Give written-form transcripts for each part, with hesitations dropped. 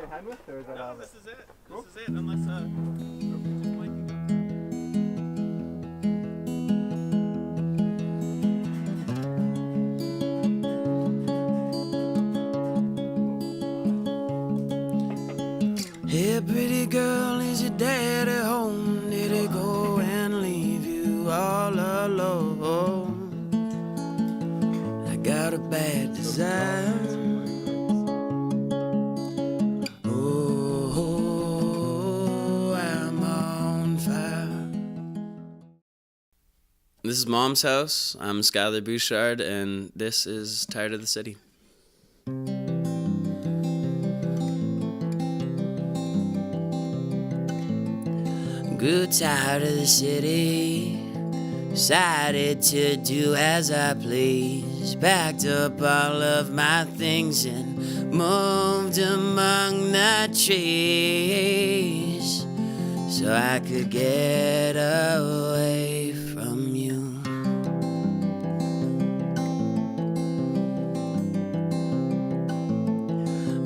shake hand with, or is that No, this is it. Cool. This is it. Unless just Mike can go. Hey, pretty girl, is your dad at home? Did he go and leave you all alone? I got a bad desire. Oh, I'm on fire. This is Mom's House. I'm Skylar Bouchard, and this is Tired of the City. Grew tired of the city, decided to do as I please. Packed up all of my things and moved among the trees, so I could get away from you.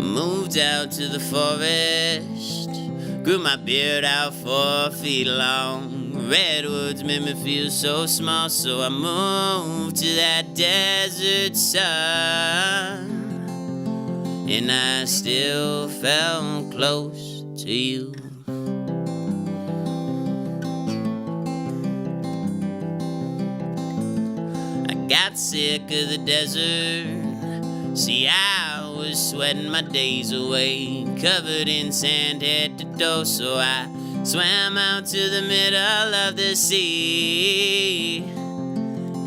Moved out to the forest, grew my beard out 4 feet long. Redwoods made me feel so small, so I moved to that desert sun, and I still felt close to you. I got sick of the desert. See, I was sweating my days away, covered in sand head to toe, so I swam out to the middle of the sea,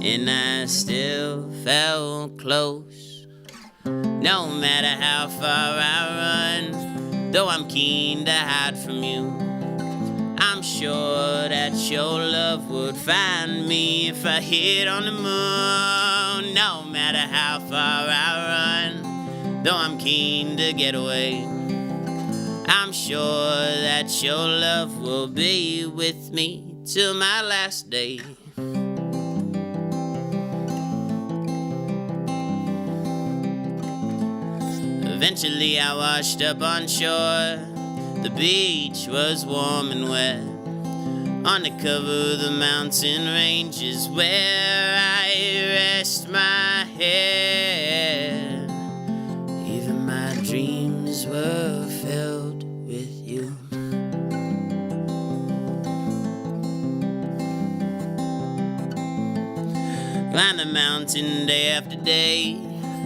and I still felt close. No matter how far I run, though I'm keen to hide from you, I'm sure that your love would find me if I hit on the moon. No matter how far I run, though I'm keen to get away, I'm sure that your love will be with me till my last day. Eventually I washed up on shore. The beach was warm and wet. On the cover of the mountain ranges where I rest my head. Even my dreams were filled with you. Climbed the mountain day after day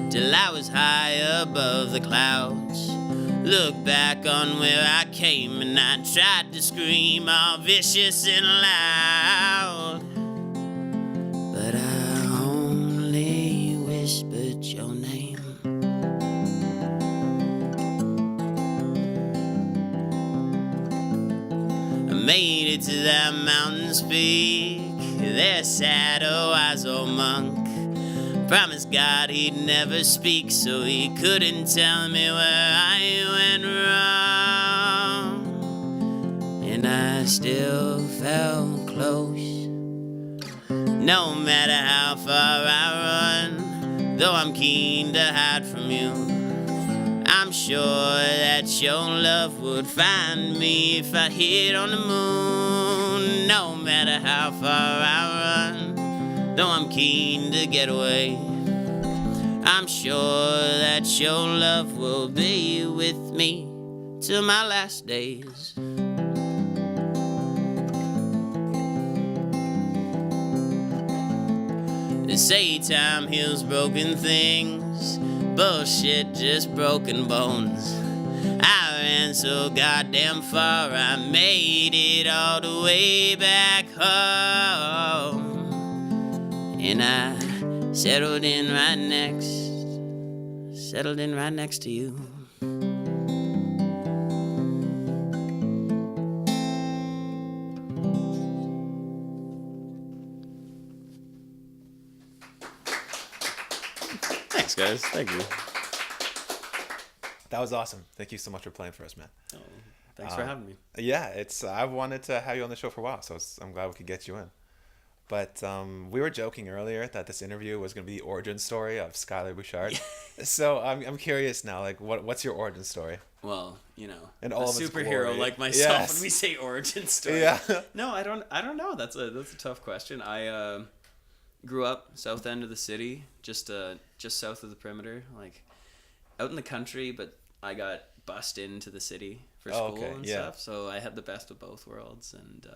till I was high above the clouds. Look back on where I came and I tried to scream all vicious and loud, but I only whispered your name. I made it to that mountain's peak. There sat a wise old monk. Promised God he'd never speak, so he couldn't tell me where I went wrong. And I still felt close. No matter how far I run, though I'm keen to hide from you, I'm sure that your love would find me if I hit on the moon. No matter how far I run, though I'm keen to get away, I'm sure that your love will be with me till my last days. They say time heals broken things. Bullshit, just broken bones. I ran so goddamn far, I made it all the way back home. And I settled in right next to you. Thanks, guys. Thank you. That was awesome. Thank you so much for playing for us, man. Oh, thanks for having me. Yeah, I wanted to have you on the show for a while, so I'm glad we could get you in. But we were joking earlier that this interview was going to be the origin story of Skylar Bouchard. So I'm curious now, like, what's your origin story? Well, And a all of its superhero glory. like myself, Yes. when we say origin story. Yeah. No, I don't know. That's a tough question. I grew up south end of the city, just south of the perimeter, like out in the country, but I got bussed into the city for school and stuff. So I had the best of both worlds, and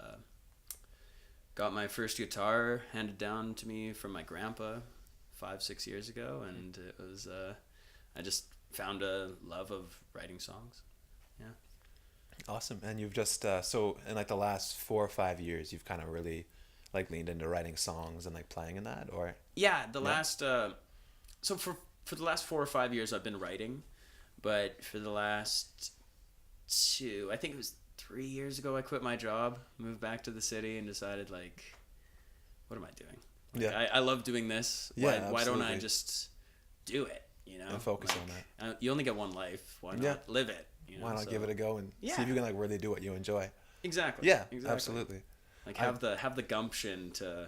got my first guitar handed down to me from my grandpa 5-6 years ago, and it was I just found a love of writing songs. Yeah. Awesome. And you've just so in like the last 4 or 5 years, you've kind of really like leaned into writing songs and like playing in that, or last so for the last 4 or 5 years I've been writing, but for the last 2, I think it was 3 years ago, I quit my job, moved back to the city, and decided, like, what am I doing? Like, I love doing this. Why don't I just do it? And focus on that. You only get one life. Why not live it? Why not give it a go and see if you can like really do what you enjoy? Exactly. Yeah, absolutely. Like have the gumption to,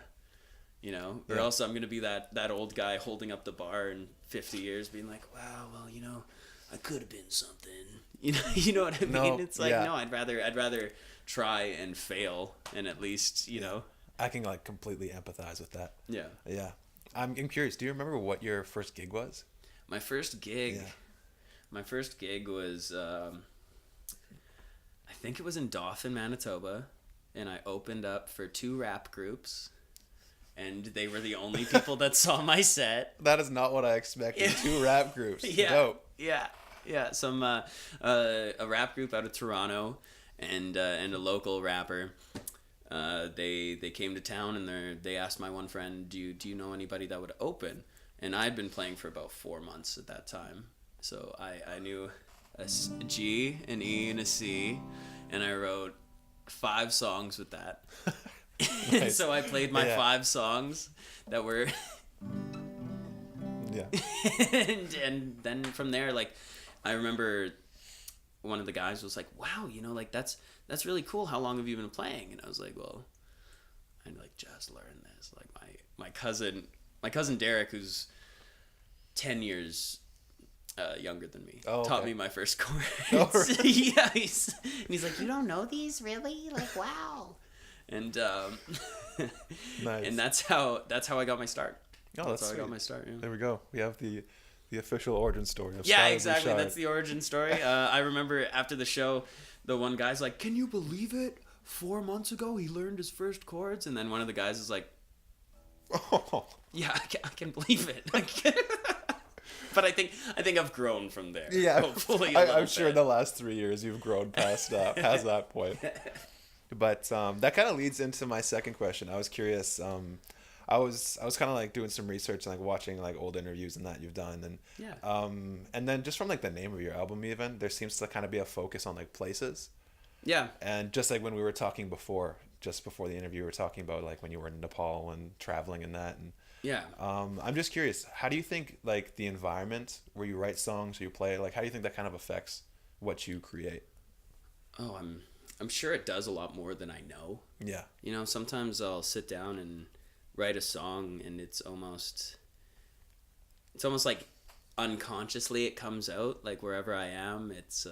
or else I'm gonna be that old guy holding up the bar in 50 years, being like, wow, well, I could have been something. You know what I mean? No, It's like, no, I'd rather try and fail, and at least I can like completely empathize with that. Yeah. I'm curious. Do you remember what your first gig was? My first gig. Yeah. My first gig was, I think it was in Dauphin, Manitoba, and I opened up for 2 rap groups, and they were the only people that saw my set. That is not what I expected. 2 rap groups. Yeah. Dope. Yeah. Some a rap group out of Toronto, and a local rapper. They came to town, and they asked my one friend, do you know anybody that would open? And I'd been playing for about 4 months at that time. So I knew a G, an E, and a C, and I wrote 5 songs with that. And so I played my 5 songs that were... and then from there, like, I remember one of the guys was like, wow, like, that's really cool. How long have you been playing? And I was like, well, I like just learned this. Like, my cousin Derek, who's 10 years younger than me, taught me my first chords. Oh, really? Yeah, he's like, you don't know these, really? Like, wow. And nice. And that's how I got my start. Oh, that's how sweet. I got my start. Yeah. There we go. We have the official origin story of Yeah, Skylar exactly. Bouchard. That's the origin story. I remember after the show, the one guy's like, "Can you believe it? 4 months ago, he learned his first chords." And then one of the guys is like, Oh. "Yeah, I can believe it." But I think I've grown from there. Yeah, hopefully. I'm sure in the last 3 years you've grown past that point. But that kind of leads into my second question. I was curious. I was kind of like doing some research and like watching like old interviews and that you've done, and and then just from like the name of your album, even there seems to kind of be a focus on like places. Yeah. And just like when we were talking just before the interview, we were talking about like when you were in Nepal and traveling and that, and yeah. I'm just curious, how do you think like the environment where you write songs or you play, like how do you think that kind of affects what you create? Oh, I'm sure it does a lot more than I know. Yeah. Sometimes I'll sit down and write a song, and it's almost like unconsciously it comes out, like wherever I am, it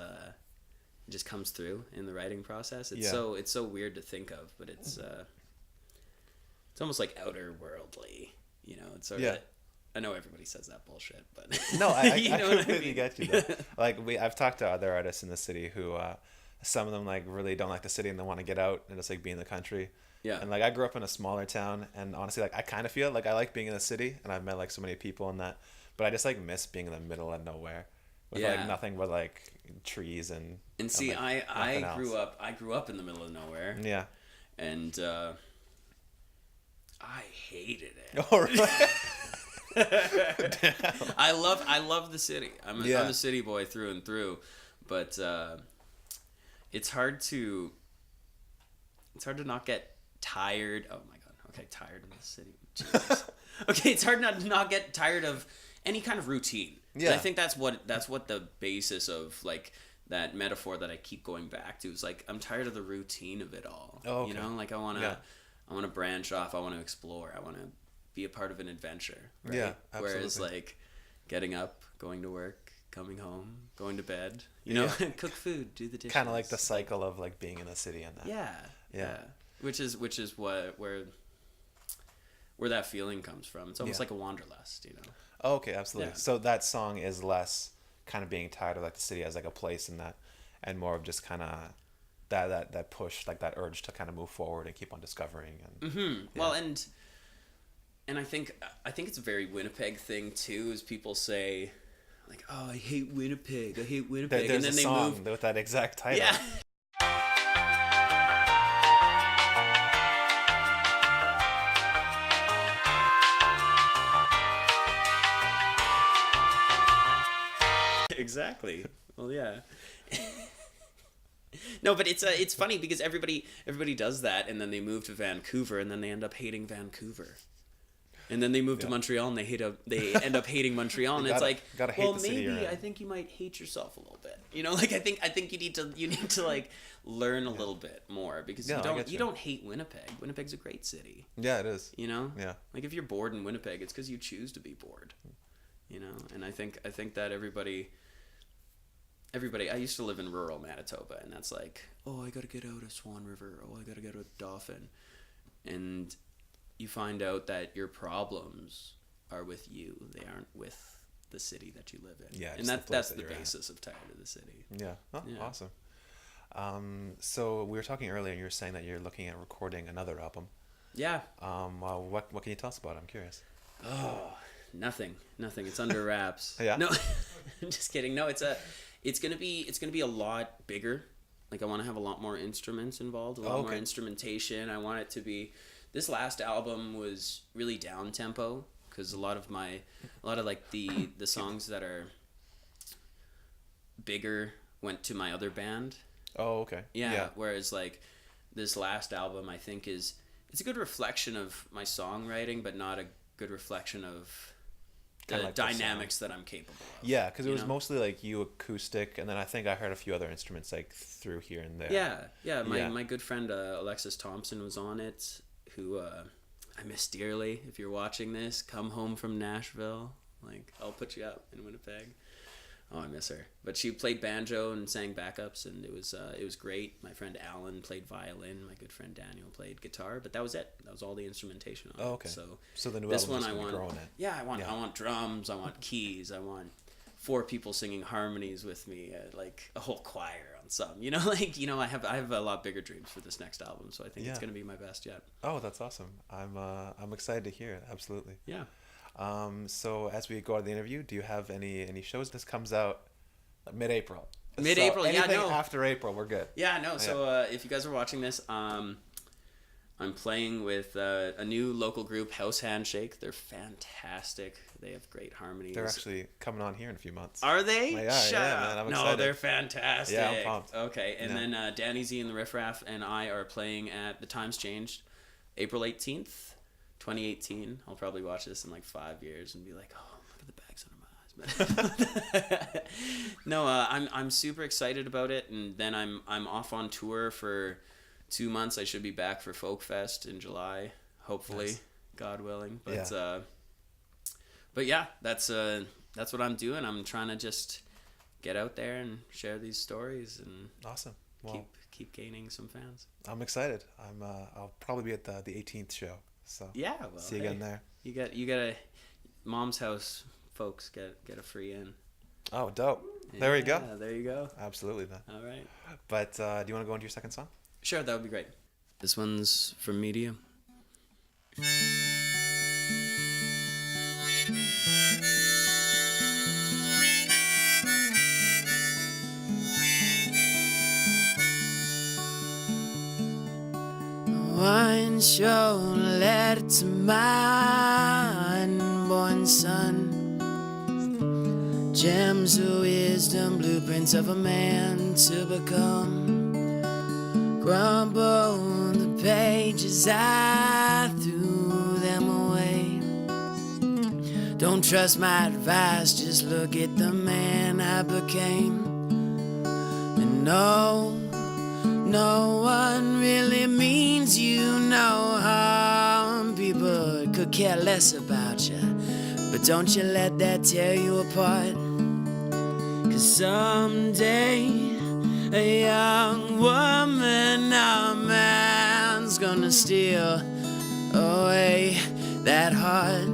just comes through in the writing process. It's so weird to think of, but it's almost like outer worldly, it's sort of, I know everybody says that bullshit, but no, I know completely get you though. Like I've talked to other artists in the city who some of them like really don't like the city and they want to get out and just like be in the country. Yeah. And like I grew up in a smaller town, and honestly like I kind of feel like I like being in the city, and I've met like so many people in that, but I just like miss being in the middle of nowhere with like nothing but like trees and see, like, I grew up in the middle of nowhere. Yeah. And I hated it. All right. I love the city. I'm a city boy through and through, but it's hard to not get tired. Oh my god. Okay, tired of the city. Jesus. Okay, it's hard not get tired of any kind of routine. Yeah. And I think that's what the basis of like that metaphor that I keep going back to is like I'm tired of the routine of it all. Oh, okay. Like I want want to branch off. I want to explore. I want to be a part of an adventure. Right? Yeah, absolutely. Whereas like getting up, going to work, coming home, going to bed, you know, cook food, do the dishes. Kind of like the cycle of like being in the city and that. Yeah. Which is where that feeling comes from. It's almost like a wanderlust, you know. Oh, okay, absolutely. Yeah. So that song is less kind of being tired of like the city as like a place and that, and more of just kind of that push, like that urge to kind of move forward and keep on discovering. And Well, and I think it's a very Winnipeg thing too. Is people say like, "Oh, I hate Winnipeg. I hate Winnipeg," There's and then a they song move. with that exact title. Yeah. Exactly. Well, yeah. No, but it's funny because everybody does that, and then they move to Vancouver, and then they end up hating Vancouver, and then they move to Montreal, and they end up hating Montreal, and it's like, hate well, the city maybe you're in. I think you might hate yourself a little bit, you know. Like I think you need to like learn a little bit more because you don't hate Winnipeg. Winnipeg's a great city. Yeah, it is. You know. Yeah. Like if you're bored in Winnipeg, it's because you choose to be bored. You know, and I think that everybody, I used to live in rural Manitoba, and that's like, oh, I gotta get out of Swan River, oh, I gotta get out of Dauphin, and you find out that your problems are with you, they aren't with the city that you live in. Yeah, and that's the basis of Tired of the City. Yeah. Oh, yeah. Awesome. So we were talking earlier, and you were saying that you're looking at recording another album. Yeah. Well, what can you tell us about it? I'm curious. Oh, nothing. It's under wraps. Yeah. No, I'm just kidding. No, it's gonna be a lot bigger. Like I want to have a lot more instruments involved, a lot more instrumentation. I want it to be. This last album was really down tempo because a lot of like the songs that are bigger went to my other band. Oh, okay. Yeah. Whereas like this last album, I think it's a good reflection of my songwriting, but not a good reflection of the like dynamics that I'm capable of. Yeah, because it was mostly like you acoustic, and then I think I heard a few other instruments like through here and there. Yeah. My good friend Alexis Thompson was on it, who I miss dearly. If you're watching this, come home from Nashville. Like I'll put you up in Winnipeg. Oh, I miss her. But she played banjo and sang backups, and it was great. My friend Alan played violin. My good friend Daniel played guitar. But that was it. That was all the instrumentation on it. Okay. So the new this album one is I want. growing it. Yeah, I want drums. I want keys. I want 4 people singing harmonies with me, like a whole choir on some. You know, like I have a lot bigger dreams for this next album. So I think it's gonna be my best yet. Oh, that's awesome. I'm excited to hear it. Absolutely. Yeah. So as we go to the interview, do you have any shows? This comes out mid-April. Mid-April, so yeah, anything no. after April, we're good. Yeah, no. So if you guys are watching this, I'm playing with a new local group, House Handshake. They're fantastic. They have great harmonies. They're actually coming on here in a few months. Are they? Yeah, man, I'm excited. No, they're fantastic. Yeah, I'm pumped. Okay, and then Danny Z and the Riff Raff and I are playing at The Times Changed, April 18th. 2018. I'll probably watch this in like 5 years and be like, oh, look at the bags under my eyes. But no, I'm super excited about it, and then I'm off on tour for 2 months. I should be back for Folk Fest in July, hopefully, nice. God willing. But yeah, that's what I'm doing. I'm trying to just get out there and share these stories and awesome. Well, keep gaining some fans. I'm excited. I'll probably be at the 18th show. So yeah, well, see you again there. You got a Mom's House folks get a free in. Oh, dope. There you go. There you go. Absolutely then. All right. But do you want to go into your second song? Sure, that would be great. This one's from Medium. One show letter to my unborn son. Gems of wisdom, blueprints of a man to become. Crumble the pages, I threw them away. Don't trust my advice, just look at the man I became. And no one really means you no harm. care less about you, but don't you let that tear you apart. 'Cause someday a young woman or man's gonna steal away that heart.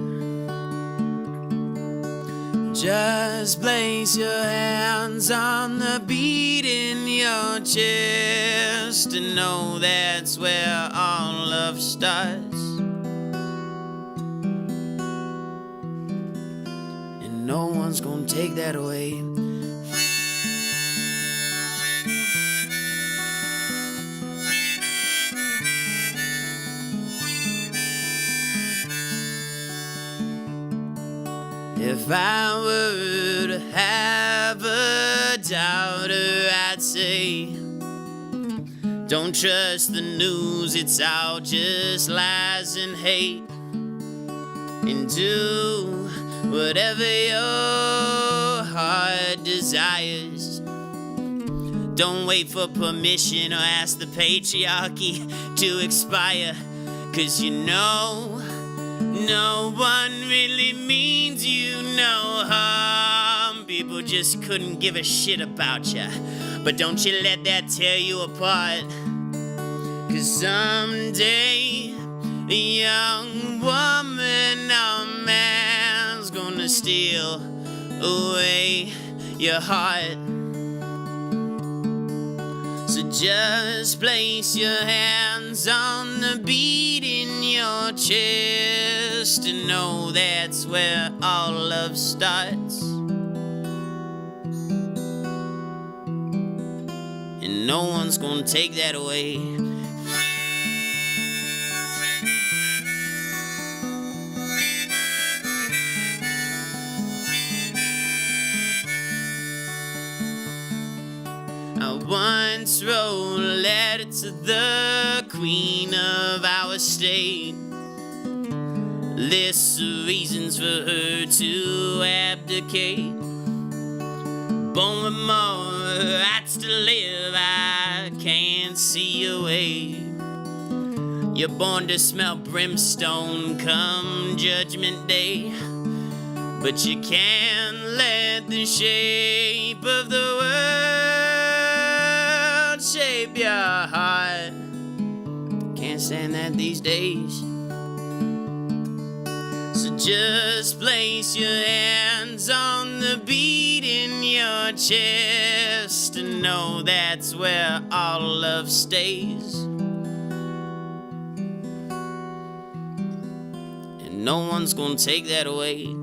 Just place your hands on the beat in your chest and know that's where all love starts. And no one's gonna take that away. If I were to have a daughter, I'd say, don't trust the news, it's all just lies and hate. And do whatever your heart desires. Don't wait for permission or ask the patriarchy to expire. 'Cause you know, no one really means you no harm. People just couldn't give a shit about you. But don't you let that tear you apart. 'Cause someday a young woman or man's gonna steal away your heart. So just place your hands on the beat in your chest and know that's where all love starts. And no one's gonna take that away. I once wrote a letter to the queen of our state. Lists of reasons for her to abdicate. Born with more rights to live, I can't see your way. You're born to smell brimstone come Judgment Day. But you can't let the shape of the world shape your heart. Can't stand that these days. So just place your hands on the beat in your chest and know that's where all love stays. And no one's gonna take that away.